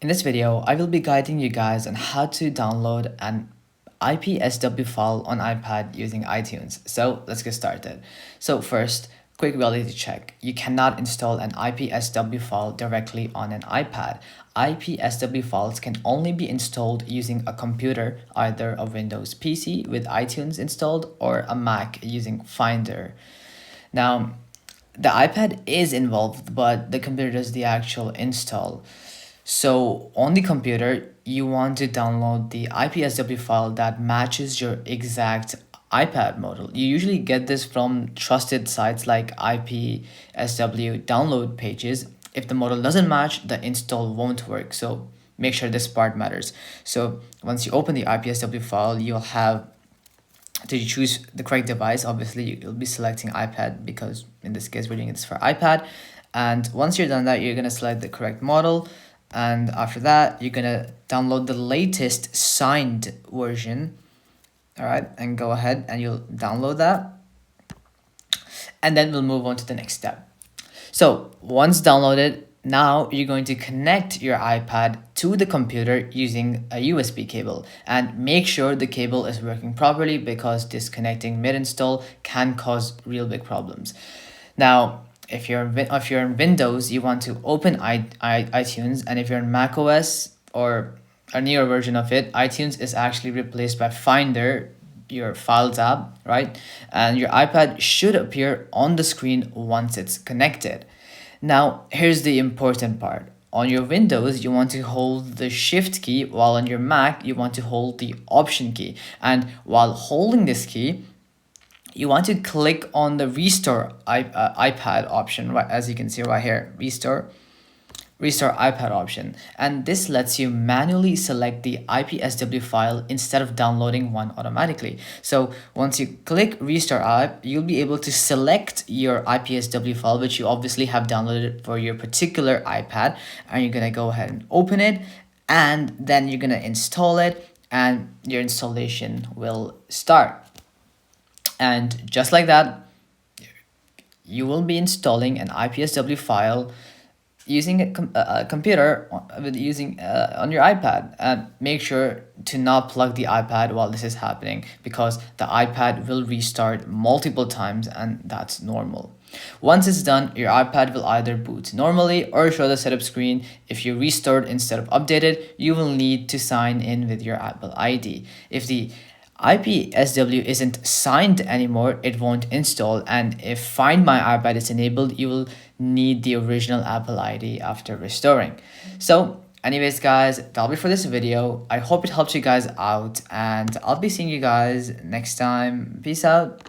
In this video, I will be guiding you guys on how to download an IPSW file on iPad using iTunes. So let's get started. So first, quick reality check. You cannot install an IPSW file directly on an iPad. IPSW files can only be installed using a computer, either a Windows PC with iTunes installed or a Mac using Finder. Now, the iPad is involved, but the computer does the actual install. So on the computer, you want to download the IPSW file that matches your exact iPad model. You usually get this from trusted sites like IPSW download pages. If the model doesn't match, the install won't work. So make sure this part matters. So once you open the IPSW file, you'll have to choose the correct device. Obviously, you'll be selecting iPad because in this case, we're doing this for iPad. And once you're done that, you're going to select the correct model. And after that, you're gonna download the latest signed version. All right, and go ahead and you'll download that. And then we'll move on to the next step. So once downloaded, now you're going to connect your iPad to the computer using a USB cable, and make sure the cable is working properly because disconnecting mid-install can cause real big problems. Now, if you're in Windows, you want to open iTunes, and if you're in Mac OS or a newer version of it, iTunes is actually replaced by Finder, your Files app, right? And your iPad should appear on the screen once it's connected. Now, here's the important part. On your Windows, you want to hold the Shift key, while on your Mac, you want to hold the Option key. And while holding this key, you want to click on the restore iPad option, right? As you can see right here, restore iPad option, and this lets you manually select the IPSW file instead of downloading one automatically. So once you click restore app, you'll be able to select your IPSW file, which you obviously have downloaded for your particular iPad, and you're gonna go ahead and open it, and then you're gonna install it, and your installation will start. And just like that, you will be installing an IPSW file using a computer on your iPad. And make sure to not plug the iPad while this is happening, because the iPad will restart multiple times, and that's normal. Once it's done, your iPad will either boot normally or show the setup screen. If you restored instead of updated, you will need to sign in with your Apple ID. If the IPSW isn't signed anymore, it won't install, and if Find My iPad is enabled, you will need the original Apple ID after restoring. So anyways guys, that'll be for this video. I hope it helps you guys out, and I'll be seeing you guys next time. Peace out.